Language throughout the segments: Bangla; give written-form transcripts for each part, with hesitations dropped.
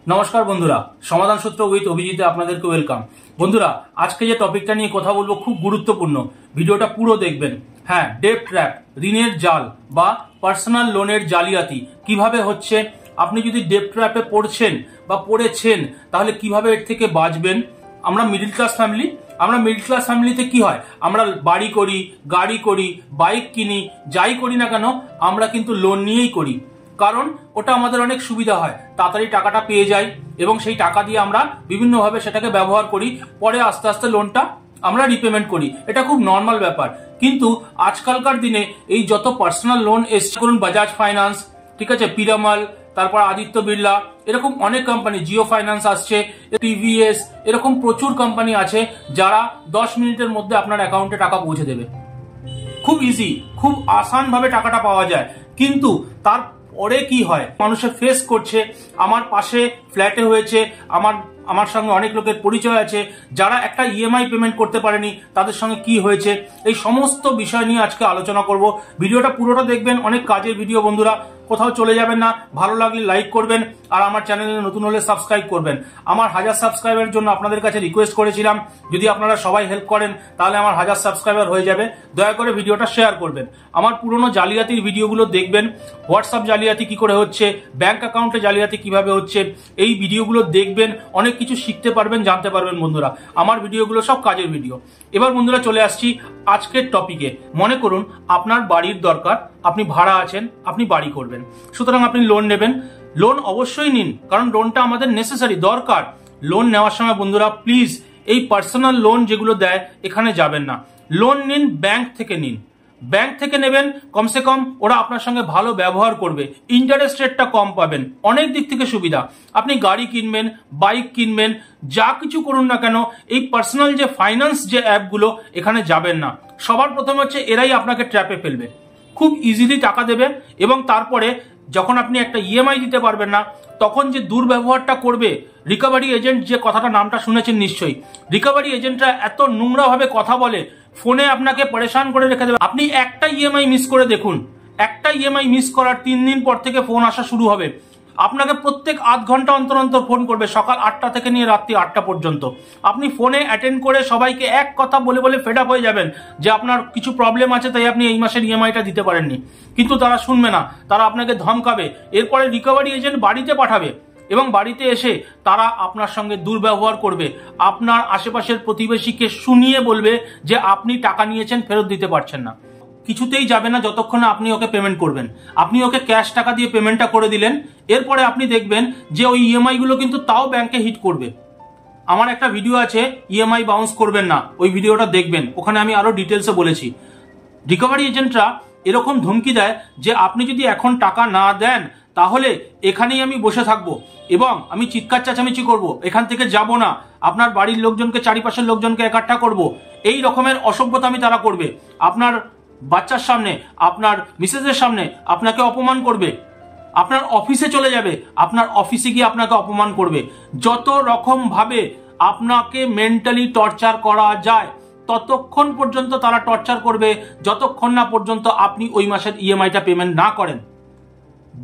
নমস্কার বন্ধুরা, সমাধান সূত্র উইথ অভিজিতে আপনাদেরকে ওয়েলকাম। বন্ধুরা, আজকে যে টপিকটা নিয়ে কথা বলবো খুব গুরুত্বপূর্ণ, ভিডিওটা পুরো দেখবেন। হ্যাঁ, ডেট ট্র্যাপ, ঋণের জাল বা পার্সোনাল লোনের জালিয়াতি কিভাবে হচ্ছে, আপনি যদি ডেট ট্র্যাপে পড়ছেন বা পড়েছেন তাহলে কিভাবে এর থেকে বাঁচবেন। আমরা মিডল ক্লাস ফ্যামিলিতে কি হয়, আমরা বাড়ি করি, গাড়ি করি, বাইক কিনি, যাই করি না কেন আমরা কিন্তু লোন নিয়েই করি, কারণ ওটা আমাদের অনেক সুবিধা হয়, তাড়াতাড়ি টাকাটা পেয়ে যাই এবং সেই টাকা দিয়ে আমরা বিভিন্নভাবে সেটাকে ব্যবহার করি, পরে আস্তে আস্তে লোনটা আমরা রিপেমেন্ট করি। এটা খুব নর্মাল ব্যাপার। কিন্তু আজকালকার দিনে এই যত পার্সোনাল লোন এসছে, করুন বাজাজ ফাইন্যান্স, ঠিক আছে, পিরামাল, তারপর আদিত্য বিড়লা, এরকম অনেক কোম্পানি, জিও ফাইন্যান্স আসছে, টিভিএস, এরকম প্রচুর কোম্পানি আছে যারা 10 মিনিটের মধ্যে আপনার অ্যাকাউন্টে টাকা পৌঁছে দেবে। খুব ইজি, খুব আসান ভাবে টাকাটা পাওয়া যায়। কিন্তু তার পরে কি হয়, মানুষের ফেস করছে, আমার পাশে ফ্ল্যাটে হয়েছে, আমার সঙ্গে অনেক লোকের পরিচয় আছে যারা একটা ইএমআই পেমেন্ট করতে পারেনি, তাদের সঙ্গে কি হয়েছে, এই সমস্ত বিষয় নিয়ে আজকে আলোচনা করব। ভিডিওটা পুরোটা দেখবেন, অনেক কাজের ভিডিও বন্ধুরা, কোথাও চলে যাবেন না। ভালো লাগলে লাইক করবেন আর আমার চ্যানেলে নতুন হলে সাবস্ক্রাইব করবেন। আমার 1000 সাবস্ক্রাইবারের জন্য আপনাদের কাছে রিকোয়েস্ট করেছিলাম, যদি আপনারা সবাই হেল্প করেন তাহলে আমার 1000 সাবস্ক্রাইবার হয়ে যাবে। দয়া করে ভিডিওটা শেয়ার করবেন। আমার পুরনো জালিয়াতির ভিডিওগুলো দেখবেন, হোয়াটসঅ্যাপ জালিয়াতি কি করে হচ্ছে, ব্যাংক অ্যাকাউন্টে জালিয়াতি কিভাবে হচ্ছে, এই ভিডিওগুলো দেখবেন, অনেক কিছু শিখতে পারবেন, জানতে পারবেন বন্ধুরা। আমার ভিডিওগুলো সব কাজের ভিডিও। এবার বন্ধুরা চলে আসছি আজকের টপিকে। মনে করুন আপনার বাড়ির দরকার, আপনি ভাড়া আছেন, আপনি বাড়ি করবেন, সুতরাং আপনি লোন নেবেন। লোন অবশ্যই নিন, কারণ লোনটা আমাদের নেসেসারি, দরকার। লোন নেওয়ার সময় বন্ধুরা প্লিজ এই পার্সোনাল লোন যেগুলো দেয় এখানে যাবেন না। লোন নিন, ব্যাংক থেকে নিন। ব্যাংক থেকে নেবেন, কমসে কম ওরা আপনার সঙ্গে ভালো ব্যবহার করবে, ইন্টারেস্ট রেটটা কম পাবেন, অনেক দিক থেকে সুবিধা। আপনি গাড়ি কিনবেন, বাইক কিনবেন, যা কিছু করুন না কেন, এই পার্সোনাল যে ফাইন্যান্স যে অ্যাপগুলো, এখানে যাবেন না। সবার প্রথমে হচ্ছে এরাই আপনাকে ট্র্যাপে ফেলবে, খুব ইজিলি টাকা দেবে এবং তারপরে যখন আপনি একটা ইএমআই দিতে পারবেন না তখন যে দুর্ব্যবহারটা করবে, রিকভারি এজেন্ট, যে কথাটা নামটা শুনেছেন নিশ্চয়ই, রিকভারি এজেন্টরা এত নোংরাভাবে কথা বলে, ফোনে আপনাকে পরেশান করে রেখে দেবে। আপনি একটা ইএমআই মিস করে দেখুন, একটা ইএমআই মিস করার 3 দিন পর থেকে ফোন আসা শুরু হবে। আপনাকে প্রত্যেক আধ ঘন্টা অন্তর অন্তর ফোন করবে, সকাল 8টা থেকে নিয়ে রাত্রি 8টা পর্যন্ত। আপনি ফোনে অ্যাটেন্ড করে সবাইকে এক কথা বলে বলে ফেড আপ হয়ে যাবেন যে আপনার কিছু প্রবলেম আছে তাই আপনি এই মাসের ইএমআইটা দিতে পারেননি, কিন্তু তারা শুনবে না, তারা আপনাকে ধমকাবে। এরপরে রিকভারি এজেন্ট বাড়িতে পাঠাবে এবং বাড়িতে এসে তারা আপনার সঙ্গে দুর্ব্যবহার করবে। আপনার আশেপাশের প্রতিবেশীকে শুনিয়ে বলবে যে আপনি টাকা নিয়েছেন, ফেরত দিতে পারছেন না। কিছুতেই যাবে না যতক্ষণ না আপনি ওকে পেমেন্ট করবেন। আপনি ওকে ক্যাশ টাকা দিয়ে পেমেন্টটা করে দিলেন, এরপরে আপনি দেখবেন যে ওই ইএমআই গুলো কিন্তু তাও ব্যাংকে হিট করবে। আমার একটা ভিডিও আছে, ইএমআই বাউন্স করবেন না, ওই ভিডিওটা দেখবেন, ওখানে আমি আরো ডিটেলসে বলেছি। রিকভারি এজেন্টরা এরকম ধমকি দেয় যে আপনি যদি এখন টাকা না দেন তাহলে এখানেই আমি বসে থাকবো এবং আমি চিৎকার চেঁচামেচি করবো, এখান থেকে যাব না, আপনার বাড়ির লোকজনকে, চারিপাশের লোকজনকে একাট্টা করব, এই রকমের অসভ্যতামি তারা করবে। আপনার বাচ্চার সামনে, আপনার মিসেসের সামনে আপনাকে অপমান করবে, আপনার অফিসে চলে যাবে, আপনার অফিসে গিয়ে আপনাকে অপমান করবে। যত রকম ভাবে আপনাকে মেন্টালি টর্চার করা যায় ততক্ষণ পর্যন্ত তারা টর্চার করবে, যতক্ষণ না পর্যন্ত আপনি ওই মাসের ইএমআইটা পেমেন্ট না করেন।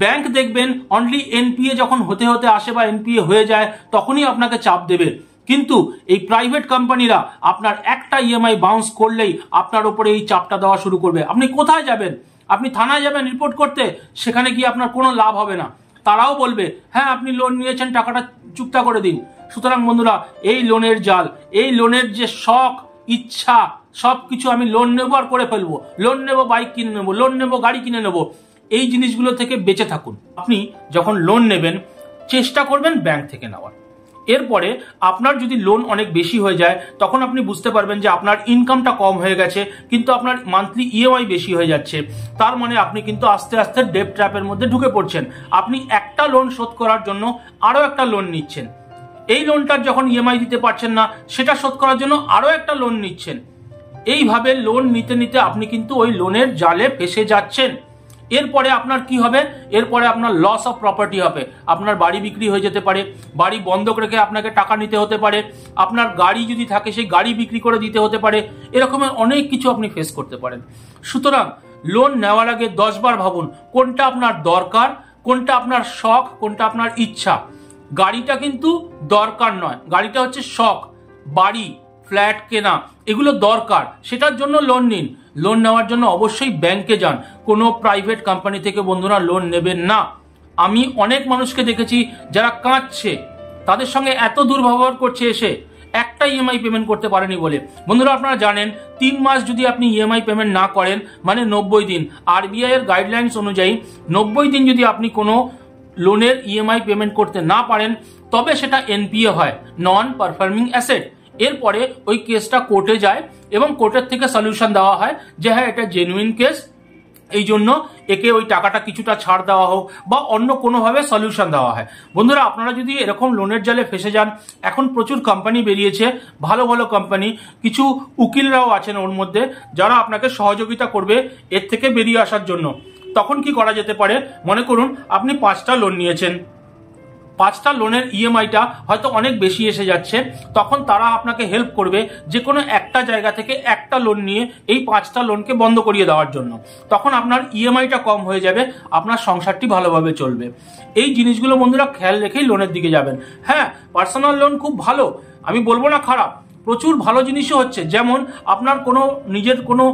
ব্যাংক দেখবেন অনলি এনপিএ যখন হতে হতে আসে বা এনপিএ হয়ে যায় তখনই আপনাকে চাপ দেবে, কিন্তু এই প্রাইভেট কোম্পানিরা আপনার একটা ইএমআই বাউন্স করলেই আপনার উপরে এই চাপটা দেওয়া শুরু করবে। আপনি কোথায় যাবেন? আপনি থানায় যাবেন রিপোর্ট করতে, সেখানে গিয়ে আপনার কোনো লাভ হবে না। তারাও বলবে হ্যাঁ আপনি লোন নিয়েছেন, টাকাটা চুক্তা করে দিন। সুতরাং বন্ধুরা, এই লোনের জাল, এই লোনের যে শখ, ইচ্ছা, সবকিছু আমি লোন নেবো আর করে ফেলবো, লোন নেবো, বাইক কিনে নেবো, লোন নেবো, গাড়ি কিনে নেবো, এই জিনিসগুলো থেকে বেঁচে থাকুন। আপনি যখন লোন নেবেন চেষ্টা করবেন ব্যাংক থেকে নেওয়ার। এরপরে আপনার যদি লোন অনেক বেশি হয়ে যায় তখন আপনি বুঝতে পারবেন যে আপনার ইনকামটা কম হয়ে গেছে কিন্তু আপনার মান্থলি ইএমআই বেশি হয়ে যাচ্ছে, তার মানে আপনি কিন্তু আস্তে আস্তে ডেট ট্র্যাপের মধ্যে ঢুকে পড়ছেন। আপনি একটা লোন শোধ করার জন্য আরো একটা লোন নিচ্ছেন, এই লোনটার যখন ইএমআই দিতে পারছেন না সেটা শোধ করার জন্য আরো একটা লোন নিচ্ছেন। এইভাবে লোন নিতে নিতে আপনি কিন্তু ওই লোনের জালে ফেসে যাচ্ছেন। এরপরে আপনার কি হবে? এরপরে আপনার লস অফ প্রপার্টি হবে, আপনার বাড়ি বিক্রি হয়ে যেতে পারে, বাড়ি বন্ধক রেখে আপনাকে টাকা নিতে হতে পারে, আপনার গাড়ি যদি থাকে সেই গাড়ি বিক্রি করে দিতে হতে পারে, এরকমের অনেক কিছু আপনি ফেস করতে পারেন। সুতরাং লোন নেওয়ার আগে 10 বার ভাবুন কোনটা আপনার দরকার, কোনটা আপনার শখ, কোনটা আপনার ইচ্ছা। গাড়িটা কিন্তু দরকার নয়, গাড়িটা হচ্ছে শখ, বাড়ি ফ্ল্যাট কেনা এগুলো দরকার, সেটার জন্য লোন নিন। লোন নেওয়ার জন্য অবশ্যই ব্যাংকে যান, কোনো প্রাইভেট কোম্পানি থেকে বন্ধুরা লোন নেবেন না। আমি অনেক মানুষকে দেখেছি যারা কাঁদছে, তাদের সঙ্গে এত দুর্ব্যবহার করছে, এসে একটা ইএমআই পেমেন্ট করতে পারেনি বলে। বন্ধুরা আপনারা জানেন 3 মাস যদি আপনি ইএমআই পেমেন্ট না করেন মানে 90 দিন, আরবিআই এর গাইডলাইন্স অনুযায়ী 90 দিন যদি আপনি কোনো লোনের ইএমআই পেমেন্ট করতে না পারেন তবে সেটা এনপিএ হয়, নন পারফর্মিং অ্যাসেট। এরপরে ওই কেসটা কোর্টে যায় এবং কোর্টের থেকে সলিউশন দেওয়া হয় যে হ্যাঁ এটা জেনুইন কেস, এই জন্য একে ওই টাকাটা কিছুটা ছাড় দেওয়া হোক বা অন্য কোনোভাবে সলিউশন দেওয়া হয়। বন্ধুরা আপনারা যদি এরকম লোনের জালে ফেসে যান, এখন প্রচুর কোম্পানি বেরিয়েছে, ভালো ভালো কোম্পানি, কিছু উকিলরাও আছেন ওর মধ্যে যারা আপনাকে সহযোগিতা করবে এর থেকে বেরিয়ে আসার জন্য। তখন কি করা যেতে পারে, মনে করুন আপনি 5টা লোন নিয়েছেন, 5টা লোনের ইএমআইটা হয়তো অনেক বেশি এসে যাচ্ছে, তখন তারা আপনাকে হেল্প করবে যে কোনো একটা জায়গা থেকে একটা লোন নিয়ে এই 5টা লোনকে বন্ধ করিয়ে দেওয়ার জন্য। তখন আপনার ইএমআইটা কম হয়ে যাবে, আপনার সংসারটি ভালোভাবে চলবে। এই জিনিসগুলো বন্ধুরা খেয়াল রেখেই লোনের দিকে যাবেন। হ্যাঁ, পার্সোনাল লোন খুব ভালো, আমি বলবো না খারাপ, প্রচুর ভালো জিনিসও হচ্ছে। যেমন আপনার কোনো নিজের কোনো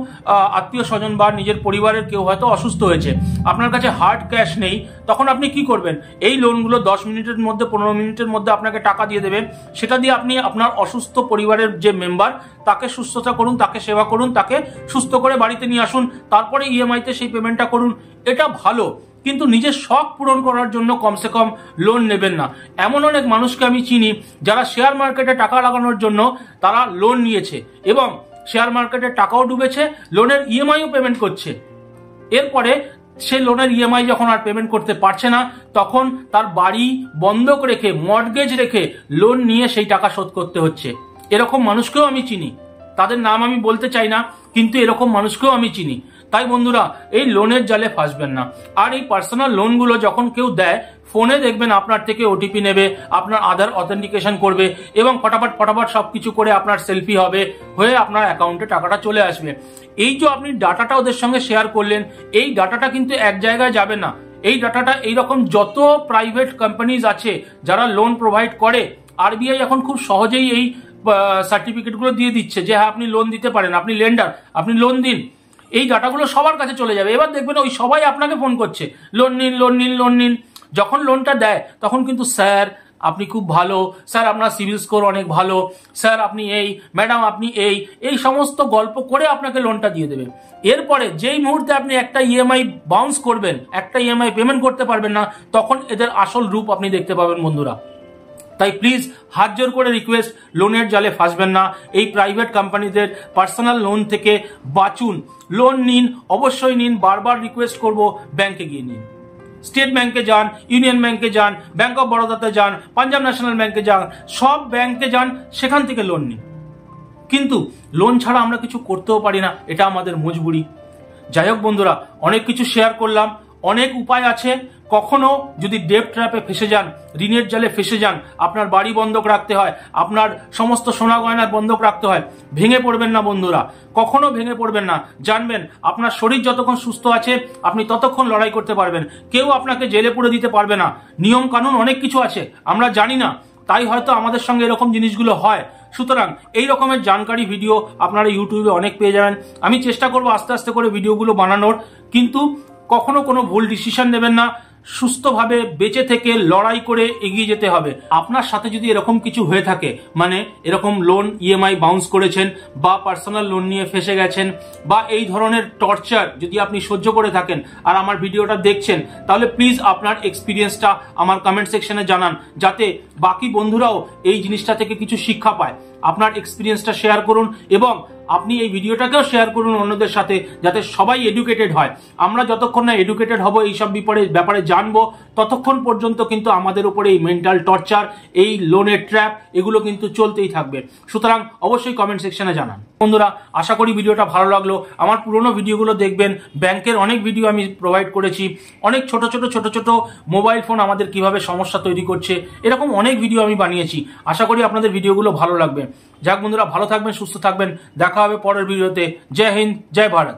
আত্মীয় স্বজন বা নিজের পরিবারের কেউ হয়তো অসুস্থ হয়েছে, আপনার কাছে হার্ড ক্যাশ নেই, তখন আপনি কি করবেন, এই লোনগুলো 10 মিনিটের মধ্যে 15 মিনিটের মধ্যে আপনাকে টাকা দিয়ে দেবে। সেটা দিয়ে আপনি আপনার অসুস্থ পরিবারের যে মেম্বার তাকে সুস্থতা করুন, তাকে সেবা করুন, তাকে সুস্থ করে বাড়িতে নিয়ে আসুন, তারপরে ইএমআইতে সেই পেমেন্টটা করুন। এটা ভালো, কিন্তু নিজের শখ পূরণ করার জন্য কমসে কম লোন নেবেন না। এমন অনেক মানুষকে আমি চিনি যারা শেয়ার মার্কেটে টাকা লাগানোর জন্য তারা লোন নিয়েছে এবং শেয়ার মার্কেটে টাকাও ডুবেছে, লোনের ইএমআইও পেমেন্ট করছে। এরপরে সে লোনের ইএমআই যখন আর পেমেন্ট করতে পারছে না, তখন তার বাড়ি বন্ধক রেখে, মর্টগেজ রেখে লোন নিয়ে সেই টাকা শোধ করতে হচ্ছে। এরকম মানুষকেও আমি চিনি, তাদের নাম আমি বলতে চাই না, কিন্তু এরকম মানুষকেও আমি চিনি। তাই বন্ধুরা এই লোনের জালে ফাঁসবেন না। আর এই পার্সোনাল লোনগুলো যখন কেউ দেয়, ফোনে দেখবেন আপনার থেকে ওটিপি নেবে, আপনার আধার অথেন্টিকেশন করবে এবং ফটাফট সবকিছু করে আপনার সেলফি হবে, হয়ে আপনার অ্যাকাউন্টে টাকাটা চলে আসবে। এই যে আপনি ডাটাটা ওদের সঙ্গে শেয়ার করলেন, এই ডাটাটা কিন্তু এক জায়গায় যাবে না। এই ডাটাটা এইরকম যত প্রাইভেট কোম্পানিজ আছে যারা লোন প্রোভাইড করে, আরবিআই এখন খুব সহজেই এই সার্টিফিকেটগুলো দিয়ে দিচ্ছে যে হ্যাঁ আপনি লোন দিতে পারেন, আপনি লেন্ডার, আপনি লোন দিন। এই ডাটাগুলো সবার কাছে চলে যাবে। এবার দেখবেন ওই সবাই আপনাকে ফোন করছে, লোন নিন লোন নিন লোন নিন। যখন লোনটা দেয় তখন কিন্তু স্যার আপনি খুব ভালো, স্যার আপনার সিভিল স্কোর অনেক ভালো, স্যার আপনি এই, ম্যাডাম আপনি এই সমস্ত গল্প করে আপনাকে লোনটা দিয়ে দেবে। এরপরে যেই মুহূর্তে আপনি একটা ইএমআই বাউন্স করবেন, একটা ইএমআই পেমেন্ট করতে পারবেন না, তখন এদের আসল রূপ আপনি দেখতে পাবেন বন্ধুরা। তাই প্লিজ হাত জোর করে রিকোয়েস্ট, লোনের জালে ফাঁসবেন না। এই প্রাইভেট কোম্পানিদের পার্সোনাল লোন থেকে বাঁচুন। লোন নিন, অবশ্যই নিন, বারবার রিকোয়েস্ট করব, ব্যাংকে গিয়ে নিন। স্টেট ব্যাংকে যান, ইউনিয়ন ব্যাংকে যান, ব্যাংক অফ বরোদাতে যান, পাঞ্জাব ন্যাশনাল ব্যাংকে যান, সব ব্যাংকে যান, সেখান থেকে লোন নিন। কিন্তু লোন ছাড়া আমরা কিছু করতেও পারি না, এটা আমাদের মজবুরি। যাই হোক বন্ধুরা, অনেক কিছু শেয়ার করলাম, অনেক উপায় আছে। কখনো যদি ডেট ট্র্যাপে ফেসে যান, ঋণের জালে ফেসে যান, আপনার বাড়ি বন্ধক রাখতে হয়, আপনার সমস্ত সোনা গয়না বন্ধক রাখতে হয়, ভেঙে পড়বেন না বন্ধুরা, কখনো ভেঙে পড়বেন না। জানবেন আপনার শরীর যতক্ষণ সুস্থ আছে আপনি ততক্ষণ লড়াই করতে পারবেন, কেউ আপনাকে জেলে পুরে দিতে পারবে না। নিয়ম কানুন অনেক কিছু আছে, আমরা জানি না, তাই হয়তো আমাদের সঙ্গে এরকম জিনিসগুলো হয়। সুতরাং এই রকমের জানকারি ভিডিও আপনারা ইউটিউবে অনেক পেয়ে যাবেন। আমি চেষ্টা করবো আস্তে আস্তে করে ভিডিওগুলো বানানোর, কিন্তু কখনো কোনো ভুল ডিসিশন নেবেন না। সুস্থভাবে বেঁচে থেকে লড়াই করে এগিয়ে যেতে হবে। আপনার সাথে যদি এরকম কিছু হয়ে থাকে, মানে এরকম লোন ইএমআই বাউন্স করেছেন বা পার্সোনাল লোন নিয়ে ফেসে গেছেন বা এই ধরনের টর্চার যদি আপনি সহ্য করে থাকেন আর আমার ভিডিওটা দেখছেন, তাহলে প্লিজ আপনার এক্সপিরিয়েন্সটা আমার কমেন্ট সেকশনে জানান, যাতে বাকি বন্ধুরাও এই জিনিসটা থেকে কিছু শিক্ষা পায়। আপনার এক্সপিরিয়েন্সটা শেয়ার করুন এবং আপনি এই ভিডিওটাকেও শেয়ার করুন অন্যদের সাথে, যাতে সবাই এডুকেটেড হয়। আমরা যতক্ষণ না এডুকেটেড হব, এইসব ব্যাপারে জানবো, ততক্ষণ পর্যন্ত কিন্তু আমাদের উপরে এই মেন্টাল টর্চার, এই লোনের ট্র্যাপ, এগুলো কিন্তু চলতেই থাকবে। সুতরাং অবশ্যই কমেন্ট সেকশনে জানান। বন্ধুরা আশা করি ভিডিওটা ভালো লাগলো। আমার পুরোনো ভিডিওগুলো দেখবেন, ব্যাংকের অনেক ভিডিও আমি প্রোভাইড করেছি, অনেক ছোট ছোট মোবাইল ফোন আমাদের কিভাবে সমস্যা তৈরি করছে, এরকম অনেক ভিডিও আমি বানিয়েছি। আশা করি আপনাদের ভিডিওগুলো ভালো লাগবে। যাক বন্ধুরা, ভালো থাকবেন, সুস্থ থাকবেন, দেখা হবে পরের ভিডিওতে। জয় হিন্দ, জয় ভারত।